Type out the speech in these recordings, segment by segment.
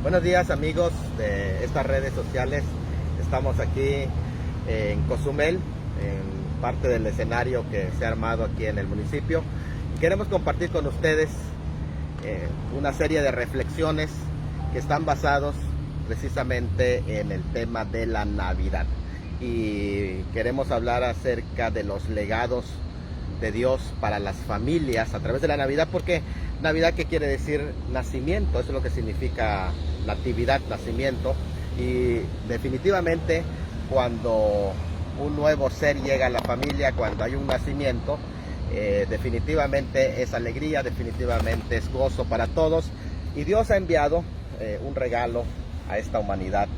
Buenos días, amigos de estas redes sociales. Estamos aquí en Cozumel, en parte del escenario que se ha armado aquí en el municipio. Queremos compartir con ustedes una serie de reflexiones que están basados precisamente en el tema de la Navidad. Y queremos hablar acerca de los legados de Dios para las familias a través de la Navidad, porque Navidad, ¿qué quiere decir? Nacimiento, eso es lo que significa natividad, nacimiento. Y definitivamente cuando un nuevo ser llega a la familia, cuando hay un nacimiento, definitivamente es alegría, definitivamente es gozo para todos. Y Dios ha enviado un regalo a esta humanidad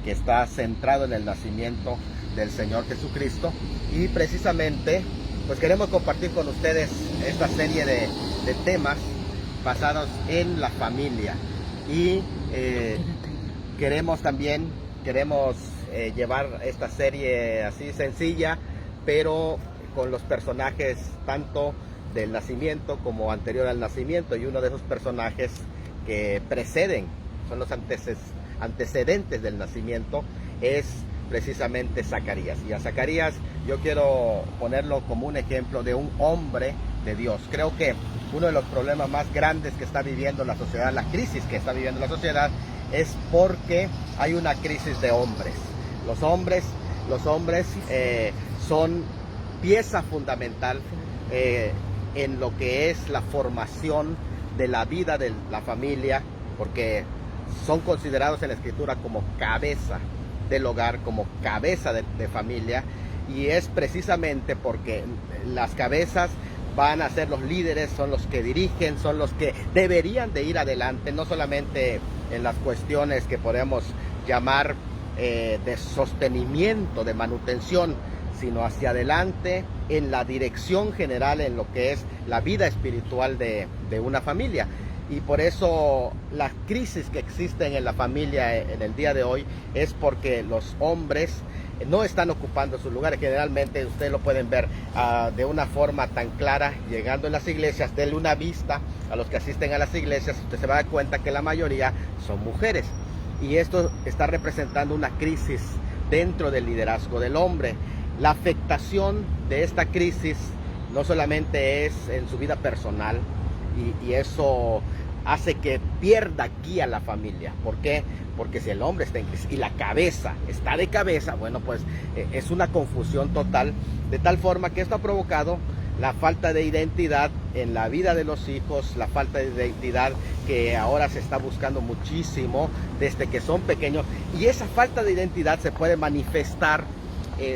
que está centrado en el nacimiento del Señor Jesucristo. Y precisamente pues queremos compartir con ustedes esta serie de temas basados en la familia. Y queremos llevar esta serie así sencilla, pero con los personajes tanto del nacimiento como anterior al nacimiento. Y uno de esos personajes que preceden, son los antecedentes del nacimiento, es precisamente Zacarías. Y a Zacarías yo quiero ponerlo como un ejemplo de un hombre de Dios. Creo que uno de los problemas más grandes que está viviendo la sociedad, la crisis que está viviendo la sociedad, es porque hay una crisis de hombres. Los hombres son pieza fundamental en lo que es la formación de la vida de la familia, porque son considerados en la Escritura como cabeza del hogar, como cabeza de familia. Y es precisamente porque las cabezas van a ser los líderes, son los que dirigen, son los que deberían de ir adelante, no solamente en las cuestiones que podemos llamar de sostenimiento, de manutención, sino hacia adelante en la dirección general, en lo que es la vida espiritual de una familia. Y por eso las crisis que existen en la familia en el día de hoy es porque los hombres no están ocupando sus lugares. Generalmente ustedes lo pueden ver de una forma tan clara llegando en las iglesias. Denle una vista a los que asisten a las iglesias, usted se va a dar cuenta que la mayoría son mujeres. Y esto está representando una crisis dentro del liderazgo del hombre. La afectación de esta crisis no solamente es en su vida personal, y eso hace que pierda guía la familia. ¿Por qué? Porque si el hombre está en crisis y la cabeza está de cabeza, bueno, pues es una confusión total, de tal forma que esto ha provocado la falta de identidad en la vida de los hijos, la falta de identidad que ahora se está buscando muchísimo desde que son pequeños. Y esa falta de identidad se puede manifestar,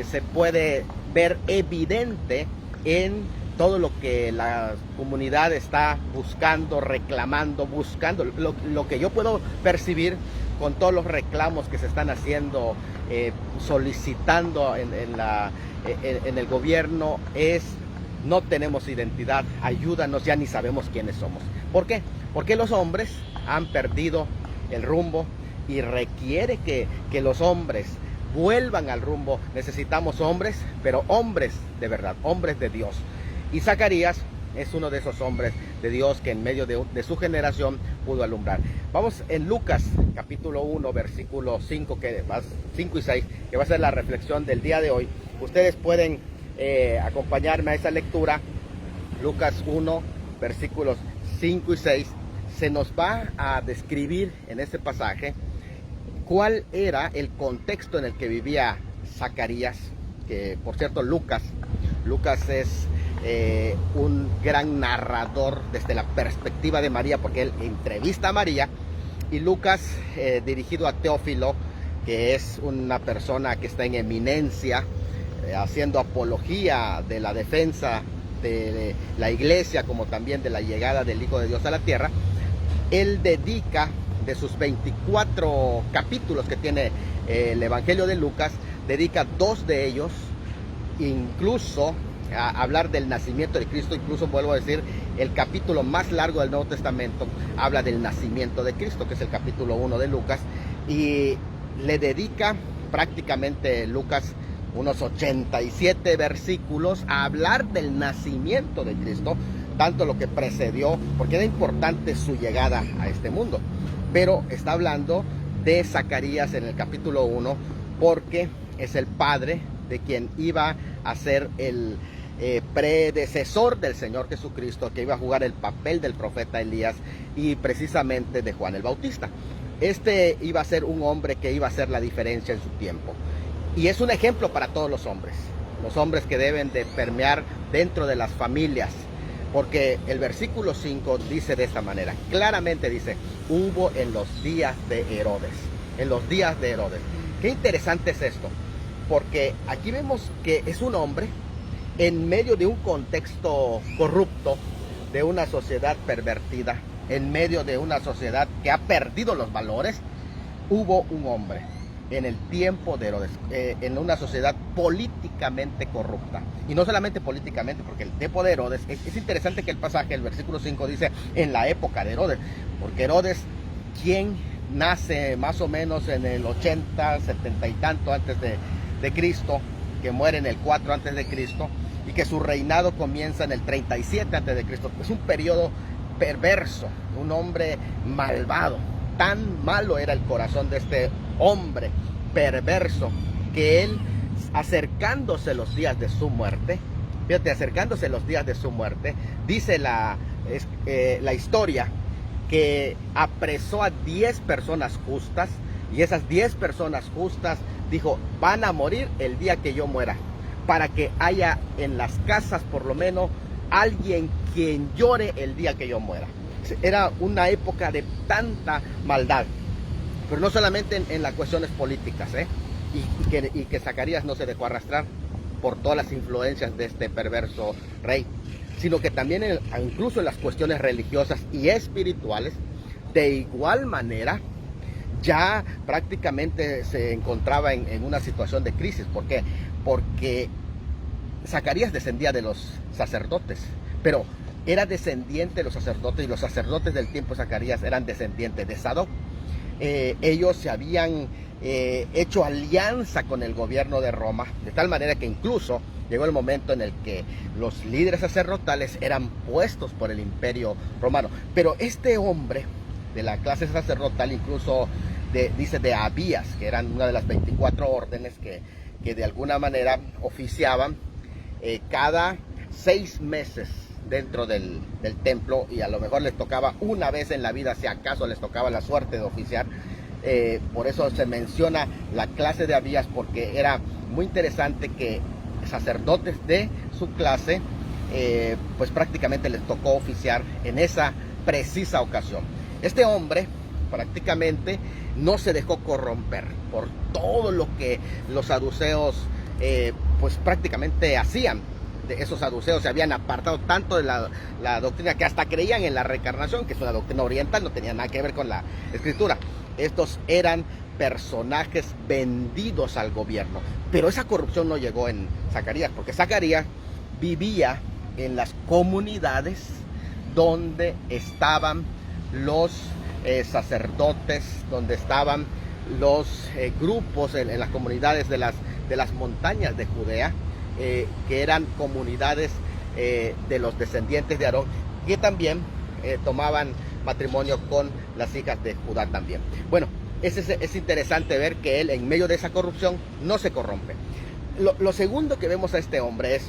se puede ver evidente en todo lo que la comunidad está buscando, reclamando, buscando. Lo que yo puedo percibir con todos los reclamos que se están haciendo, solicitando en el gobierno, es: no tenemos identidad, ayúdanos, ya ni sabemos quiénes somos. ¿Por qué? Porque los hombres han perdido el rumbo y requiere que los hombres vuelvan al rumbo. Necesitamos hombres, pero hombres de verdad, hombres de Dios. Y Zacarías es uno de esos hombres de Dios que en medio de su generación pudo alumbrar. Vamos en Lucas capítulo 1, versículos 5 y 6, que va a ser la reflexión del día de hoy. Ustedes pueden acompañarme a esa lectura. Lucas 1, versículos 5 y 6. Se nos va a describir en este pasaje cuál era el contexto en el que vivía Zacarías, que por cierto Lucas es un gran narrador desde la perspectiva de María, porque él entrevista a María. Y Lucas, dirigido a Teófilo, que es una persona que está en eminencia, haciendo apología de la defensa de la iglesia, como también de la llegada del Hijo de Dios a la tierra. Él dedica, de sus 24 capítulos que tiene el Evangelio de Lucas, dedica 2 de ellos incluso a hablar del nacimiento de Cristo. Incluso, vuelvo a decir, el capítulo más largo del Nuevo Testamento habla del nacimiento de Cristo, que es el capítulo 1 de Lucas, y le dedica prácticamente Lucas unos 87 versículos a hablar del nacimiento de Cristo. tanto lo que precedió, porque era importante su llegada a este mundo. Pero está hablando de Zacarías en el capítulo 1, porque es el padre de quien iba a ser el predecesor del Señor Jesucristo, que iba a jugar el papel del profeta Elías y precisamente de Juan el Bautista. Este iba a ser un hombre que iba a hacer la diferencia en su tiempo. Y es un ejemplo para todos los hombres que deben de permear dentro de las familias. Porque el versículo 5 dice de esta manera, claramente dice, hubo en los días de Herodes. En los días de Herodes. Qué interesante es esto, porque aquí vemos que es un hombre en medio de un contexto corrupto, de una sociedad pervertida, en medio de una sociedad que ha perdido los valores. Hubo un hombre en el tiempo de Herodes, en una sociedad políticamente corrupta. Y no solamente políticamente, porque el tiempo de Herodes, es interesante que el pasaje, el versículo 5 dice, en la época de Herodes, porque Herodes, quien nace más o menos en el 80, 70 y tanto antes de Cristo, que muere en el 4 antes de Cristo, y que su reinado comienza en el 37 antes de Cristo. Es un periodo perverso, un hombre malvado. Tan malo era el corazón de este hombre perverso, que él, acercándose los días de su muerte, fíjate, acercándose los días de su muerte, dice la historia, que apresó a 10 personas justas, y esas 10 personas justas dijo, van a morir el día que yo muera, para que haya en las casas por lo menos alguien quien llore el día que yo muera. Era una época de tanta maldad, pero no solamente en las cuestiones políticas, y que Zacarías no se dejó arrastrar por todas las influencias de este perverso rey, sino que también incluso en las cuestiones religiosas y espirituales, de igual manera, ya prácticamente se encontraba en una situación de crisis. ¿Por qué? Porque Zacarías descendía de los sacerdotes, pero era descendiente de los sacerdotes, y los sacerdotes del tiempo de Zacarías eran descendientes de Sadoc. Ellos se habían hecho alianza con el gobierno de Roma, de tal manera que incluso llegó el momento en el que los líderes sacerdotales eran puestos por el imperio romano. Pero este hombre de la clase sacerdotal, incluso dice de Abías, que eran una de las 24 órdenes que de alguna manera oficiaban cada 6 meses dentro del templo, y a lo mejor les tocaba una vez en la vida, si acaso les tocaba la suerte de oficiar. Por eso se menciona la clase de Abías, porque era muy interesante que sacerdotes de su clase pues prácticamente les tocó oficiar en esa precisa ocasión. Este hombre prácticamente no se dejó corromper por todo lo que los saduceos pues prácticamente hacían. Esos saduceos se habían apartado tanto de la doctrina que hasta creían en la reencarnación, que es una doctrina oriental, no tenía nada que ver con la escritura. Estos eran personajes vendidos al gobierno. Pero esa corrupción no llegó en Zacarías, porque Zacarías vivía en las comunidades donde estaban los sacerdotes, donde estaban los grupos en las comunidades de las montañas de Judea, que eran comunidades de los descendientes de Aarón, que también tomaban matrimonio con las hijas de Judá también. Bueno, es interesante ver que él, en medio de esa corrupción, no se corrompe. Lo segundo que vemos a este hombre es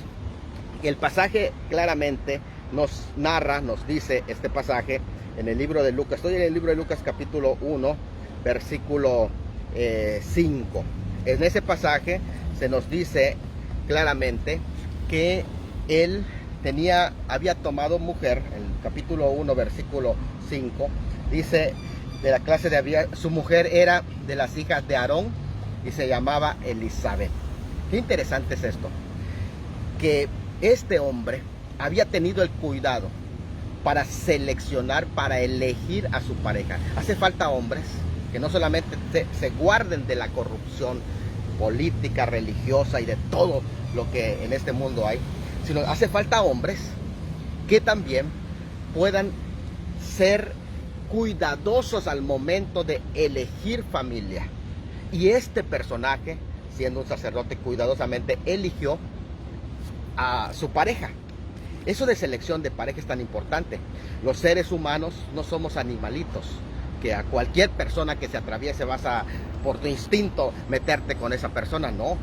que el pasaje claramente nos narra, nos dice este pasaje en el libro de Lucas. Estoy en el libro de Lucas capítulo 1, versículo 5. En ese pasaje se nos dice claramente que él había tomado mujer. El capítulo 1, versículo 5, dice de la clase de Abías, su mujer era de las hijas de Aarón y se llamaba Elizabeth. Qué interesante es esto, que este hombre había tenido el cuidado para seleccionar, para elegir a su pareja. Hace falta hombres que no solamente se guarden de la corrupción política, religiosa y de todo lo que en este mundo hay, sino hace falta hombres que también puedan ser cuidadosos al momento de elegir familia. Y este personaje, siendo un sacerdote, cuidadosamente eligió a su pareja. Eso de selección de pareja es tan importante. Los seres humanos no somos animalitos, que a cualquier persona que se atraviese vas a, por tu instinto, meterte con esa persona. No.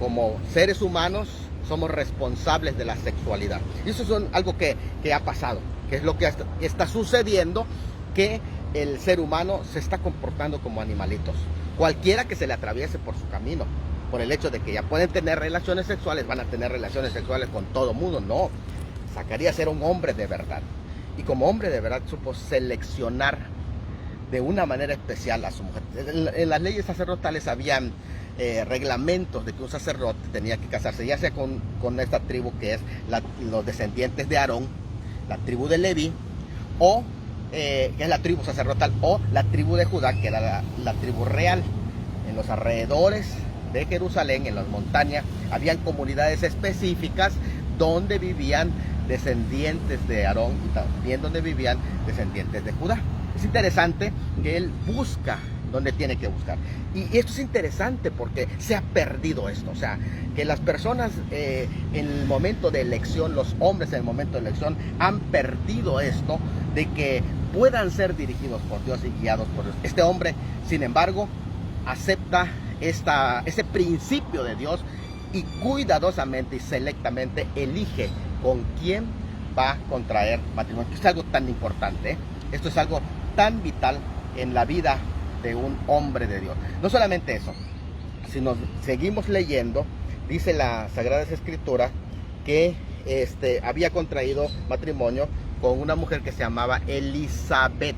Como seres humanos somos responsables de la sexualidad. Y eso es algo que ha pasado, que es lo que está sucediendo, que el ser humano se está comportando como animalitos. Cualquiera que se le atraviese por su camino, por el hecho de que ya pueden tener relaciones sexuales, van a tener relaciones sexuales con todo mundo. No, Zacarías era un hombre de verdad. Y como hombre de verdad supo seleccionar de una manera especial a su mujer. En las leyes sacerdotales habían reglamentos de que un sacerdote tenía que casarse, ya sea con esta tribu que es los descendientes de Aarón, la tribu de Leví, o que es la tribu sacerdotal, o la tribu de Judá, que era la tribu real. En los alrededores de Jerusalén, en las montañas, habían comunidades específicas donde vivían descendientes de Aarón y también donde vivían descendientes de Judá. Es interesante que él busca donde tiene que buscar. Y esto es interesante porque se ha perdido esto. O sea, que las personas en el momento de elección, los hombres en el momento de elección, han perdido esto de que puedan ser dirigidos por Dios y guiados por Dios. Este hombre, sin embargo, acepta ese principio de Dios y cuidadosamente y selectamente elige con quién va a contraer matrimonio. Esto es algo tan importante, ¿eh? Esto es algo tan vital en la vida de un hombre de Dios. No solamente eso, si nos seguimos leyendo, dice la Sagrada Escritura que había contraído matrimonio con una mujer que se llamaba Elizabeth.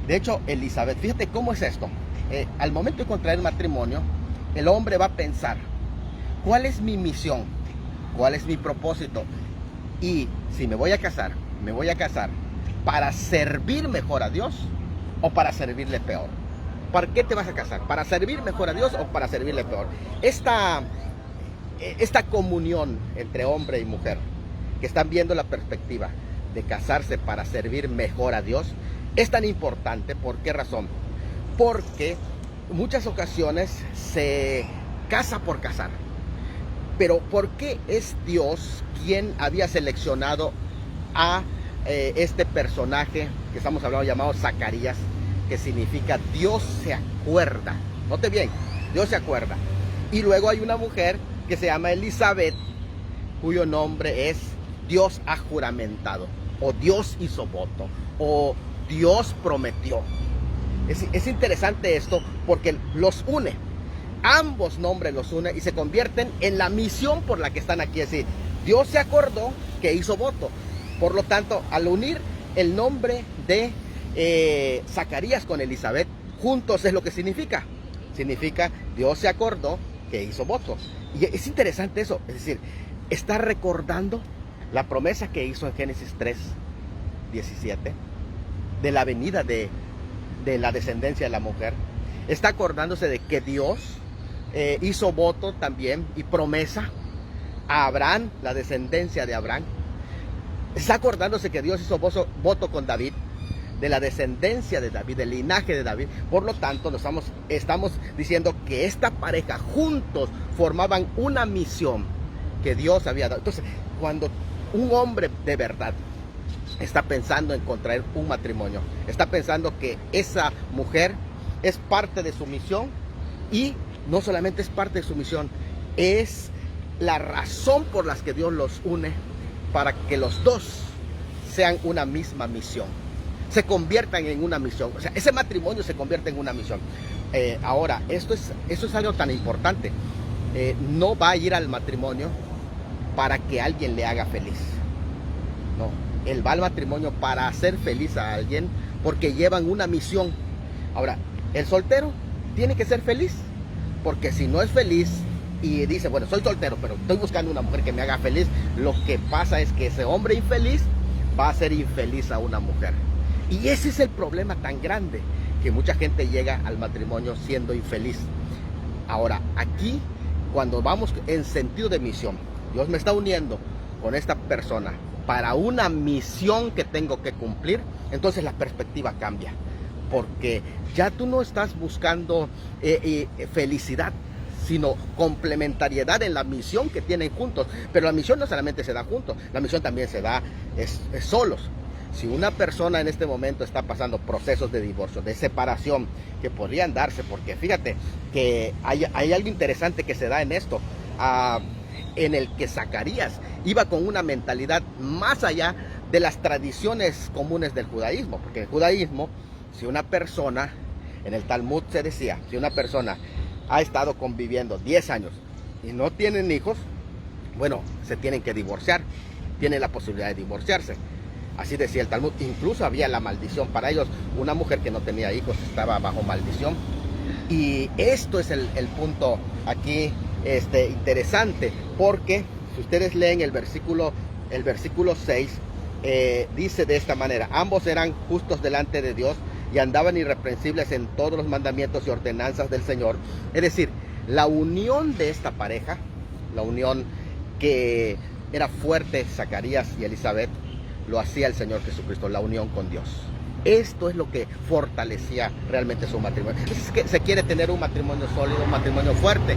De hecho, Elizabeth, fíjate cómo es esto. Al momento de contraer matrimonio, el hombre va a pensar, ¿cuál es mi misión? ¿Cuál es mi propósito? Y si me voy a casar para servir mejor a Dios o para servirle peor. ¿Para qué te vas a casar? ¿Para servir mejor a Dios o para servirle peor? Esta comunión entre hombre y mujer, que están viendo la perspectiva de casarse para servir mejor a Dios, es tan importante. ¿Por qué razón? Porque en muchas ocasiones se casa por casar. Pero ¿por qué es Dios quien había seleccionado a este personaje que estamos hablando, llamado Zacarías, que significa Dios se acuerda? Note bien, Dios se acuerda. Y luego hay una mujer que se llama Elizabeth, cuyo nombre es Dios ha juramentado, o Dios hizo voto, o Dios prometió. Es interesante esto porque los une. Ambos nombres los une y se convierten en la misión por la que están aquí. Es decir, Dios se acordó que hizo voto. Por lo tanto, al unir el nombre de Zacarías con Elizabeth, juntos es lo que significa. Significa Dios se acordó que hizo voto. Y es interesante eso. Es decir, está recordando la promesa que hizo en Génesis 3:17 de la venida de la descendencia de la mujer. Está acordándose de que Dios hizo voto también y promesa a Abraham, la descendencia de Abraham. Está acordándose que Dios hizo voto con David, de la descendencia de David, del linaje de David. Por lo tanto, estamos diciendo que esta pareja juntos formaban una misión que Dios había dado. Entonces, cuando un hombre de verdad está pensando en contraer un matrimonio, está pensando que esa mujer es parte de su misión, y no solamente es parte de su misión, es la razón por la que Dios los une, para que los dos sean una misma misión, se conviertan en una misión. O sea, ese matrimonio se convierte en una misión. Ahora, eso es algo tan importante. No va a ir al matrimonio para que alguien le haga feliz. No, él va al matrimonio para hacer feliz a alguien, porque llevan una misión. Ahora, el soltero tiene que ser feliz, porque si no es feliz y dice, bueno, soy soltero, pero estoy buscando una mujer que me haga feliz, lo que pasa es que ese hombre infeliz va a hacer infeliz a una mujer. Y ese es el problema tan grande, que mucha gente llega al matrimonio siendo infeliz. Ahora, aquí, cuando vamos en sentido de misión, Dios me está uniendo con esta persona para una misión que tengo que cumplir, entonces la perspectiva cambia. Porque ya tú no estás buscando felicidad, sino complementariedad en la misión que tienen juntos. Pero la misión no solamente se da juntos, la misión también se da solos. Si una persona en este momento está pasando procesos de divorcio, de separación, que podrían darse, porque fíjate que hay algo interesante que se da en esto, en el que Zacarías iba con una mentalidad más allá de las tradiciones comunes del judaísmo, porque en el judaísmo, si una persona, en el Talmud se decía, si una persona ha estado conviviendo 10 años y no tienen hijos, bueno, se tienen que divorciar, tienen la posibilidad de divorciarse. Así decía el Talmud. Incluso había la maldición para ellos. Una mujer que no tenía hijos estaba bajo maldición. Y esto es el punto aquí interesante, porque si ustedes leen el versículo 6, dice de esta manera: ambos eran justos delante de Dios y andaban irreprensibles en todos los mandamientos y ordenanzas del Señor. Es decir, la unión de esta pareja, la unión que era fuerte, Zacarías y Elizabeth, lo hacía el Señor Jesucristo, la unión con Dios. Esto es lo que fortalecía realmente su matrimonio. Es que se quiere tener un matrimonio sólido, un matrimonio fuerte,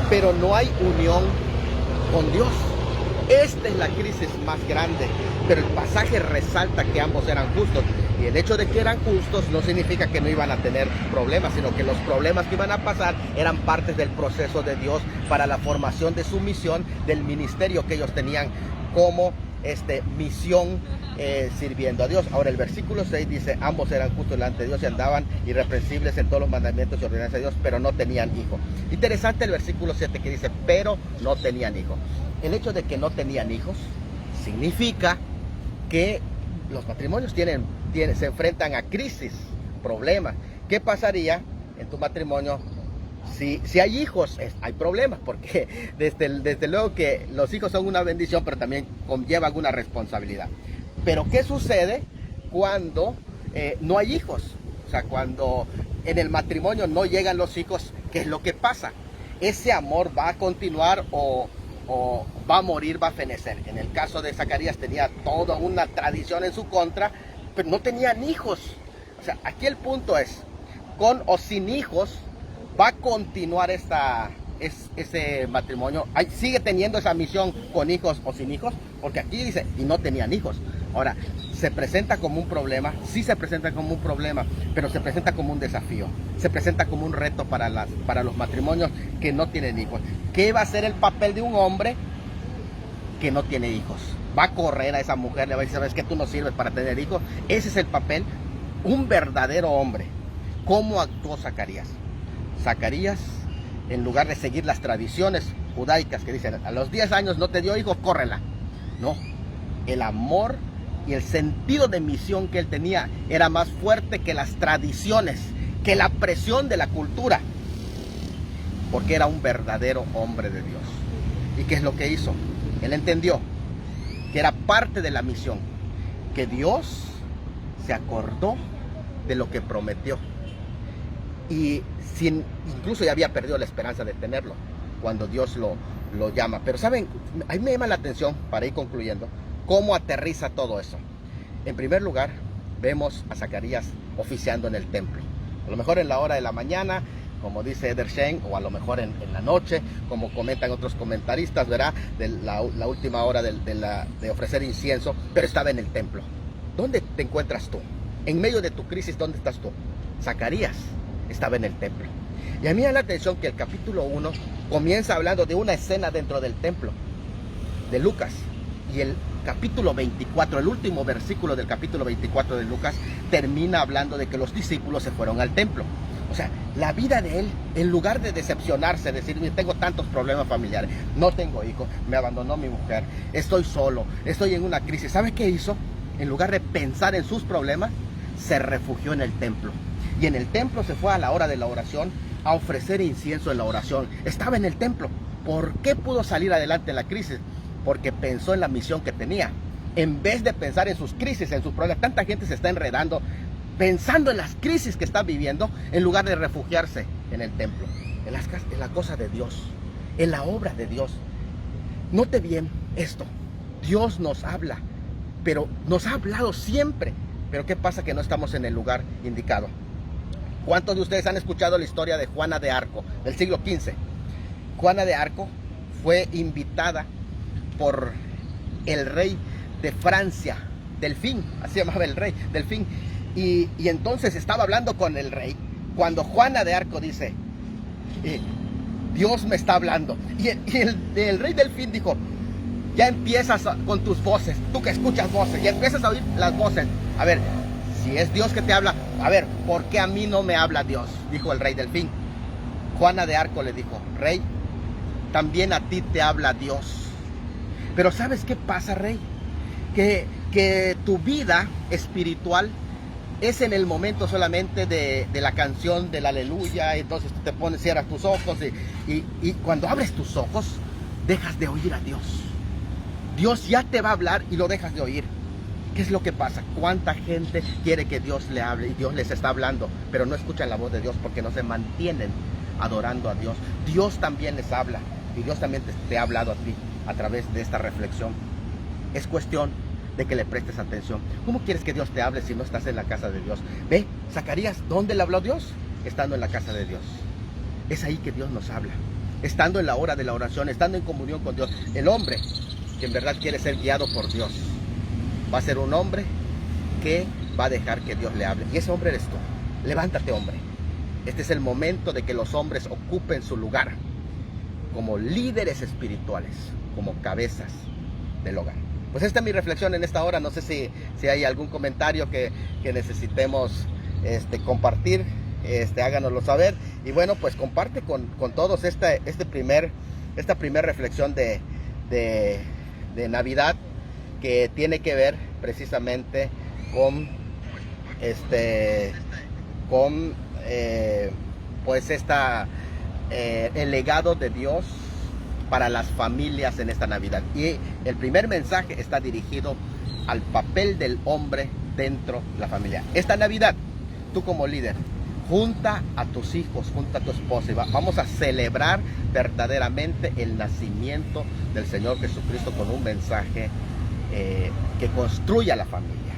pero no hay unión con Dios. Esta es la crisis más grande, pero el pasaje resalta que ambos eran justos. Y el hecho de que eran justos no significa que no iban a tener problemas, sino que los problemas que iban a pasar eran partes del proceso de Dios para la formación de su misión, del ministerio que ellos tenían como misión, sirviendo a Dios. Ahora el versículo 6 dice: ambos eran justos delante de Dios y andaban irreprensibles en todos los mandamientos y ordenanzas de Dios, pero no tenían hijo. Interesante el versículo 7 que dice: pero no tenían hijo. El hecho de que no tenían hijos significa que los matrimonios se enfrentan a crisis, problemas. ¿Qué pasaría en tu matrimonio si hay hijos? Hay problemas, porque desde luego que los hijos son una bendición, pero también conllevan una responsabilidad. Pero ¿qué sucede cuando no hay hijos? O sea, cuando en el matrimonio no llegan los hijos, ¿qué es lo que pasa? ¿Ese amor va a continuar o va a morir, va a fenecer? En el caso de Zacarías tenía toda una tradición en su contra, pero no tenían hijos. O sea, aquí el punto es, con o sin hijos, ¿va a continuar ese matrimonio? ¿Sigue teniendo esa misión con hijos o sin hijos? Porque aquí dice, y no tenían hijos. Ahora, ¿se presenta como un problema? Sí se presenta como un problema, pero se presenta como un desafío. Se presenta como un reto para los matrimonios que no tienen hijos. ¿Qué va a ser el papel de un hombre que no tiene hijos? ¿Va a correr a esa mujer? ¿Le va a decir: sabes que tú no sirves para tener hijos? Ese es el papel. Un verdadero hombre. ¿Cómo actuó Zacarías? Zacarías, en lugar de seguir las tradiciones judaicas que dicen: a los 10 años no te dio hijos, córrela. No, el amor y el sentido de misión que él tenía era más fuerte que las tradiciones, que la presión de la cultura, porque era un verdadero hombre de Dios. ¿Y qué es lo que hizo? Él entendió que era parte de la misión, que Dios se acordó de lo que prometió. Y incluso ya había perdido la esperanza de tenerlo cuando Dios lo llama. Pero saben, a mí me llama la atención, para ir concluyendo, cómo aterriza todo eso. En primer lugar, vemos a Zacarías oficiando en el templo. A lo mejor en la hora de la mañana, como dice Eder Shane, o a lo mejor en la noche, como comentan otros comentaristas, ¿verdad? De la última hora de ofrecer incienso, pero estaba en el templo. ¿Dónde te encuentras tú? En medio de tu crisis, ¿dónde estás tú? Zacarías estaba en el templo. Y a mí me da la atención que el capítulo 1 comienza hablando de una escena dentro del templo de Lucas, y el capítulo 24, el último versículo del capítulo 24 de Lucas, termina hablando de que los discípulos se fueron al templo. O sea, la vida de él, en lugar de decepcionarse, decir: tengo tantos problemas familiares, no tengo hijos, me abandonó mi mujer, estoy solo, estoy en una crisis, ¿sabe qué hizo? En lugar de pensar en sus problemas, se refugió en el templo. Y en el templo se fue a la hora de la oración a ofrecer incienso en la oración. Estaba en el templo. ¿Por qué pudo salir adelante en la crisis? Porque pensó en la misión que tenía. En vez de pensar en sus crisis, en sus problemas. Tanta gente se está enredando pensando en las crisis que está viviendo, en lugar de refugiarse en el templo, en la cosa de Dios, en la obra de Dios. Note bien esto: Dios nos habla, pero nos ha hablado siempre. Pero ¿qué pasa? Que no estamos en el lugar indicado. ¿Cuántos de ustedes han escuchado la historia de Juana de Arco, del siglo XV? Juana de Arco fue invitada por el rey de Francia, Delfín, así llamaba el rey, Delfín. Y entonces estaba hablando con el rey, cuando Juana de Arco dice, Dios me está hablando. Y el rey Delfín dijo, ya empiezas con tus voces, tú que escuchas voces, y empiezas a oír las voces. A ver, si es Dios que te habla, a ver, ¿por qué a mí no me habla Dios? Dijo el rey Delfín. Juana de Arco le dijo, rey, también a ti te habla Dios. Pero ¿sabes qué pasa, rey? Que tu vida espiritual es en el momento solamente de la canción del aleluya. Entonces tú te pones, cierras tus ojos y cuando abres tus ojos dejas de oír a Dios. Dios ya te va a hablar y lo dejas de oír. ¿Qué es lo que pasa? ¿Cuánta gente quiere que Dios le hable y Dios les está hablando, pero no escuchan la voz de Dios porque no se mantienen adorando a Dios? Dios también les habla y Dios también te ha hablado a ti a través de esta reflexión. Es cuestión de que le prestes atención. ¿Cómo quieres que Dios te hable si no estás en la casa de Dios? Ve, Zacarías, ¿dónde le habló Dios? Estando en la casa de Dios. Es ahí que Dios nos habla. Estando en la hora de la oración, estando en comunión con Dios. El hombre que en verdad quiere ser guiado por Dios va a ser un hombre que va a dejar que Dios le hable. Y ese hombre eres tú. Levántate, hombre. Este es el momento de que los hombres ocupen su lugar como líderes espirituales, como cabezas del hogar. Pues esta es mi reflexión en esta hora. No sé si hay algún comentario que necesitemos compartir. Háganoslo saber. Y bueno, pues comparte con todos esta primera reflexión de Navidad, que tiene que ver precisamente con el legado de Dios para las familias en esta Navidad. Y el primer mensaje está dirigido al papel del hombre dentro de la familia. Esta Navidad, tú como líder, junta a tus hijos, junta a tu esposa y vamos a celebrar verdaderamente el nacimiento del Señor Jesucristo con un mensaje que construya la familia,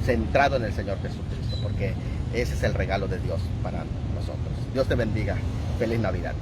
centrado en el Señor Jesucristo, porque ese es el regalo de Dios para nosotros. Dios te bendiga. Feliz Navidad.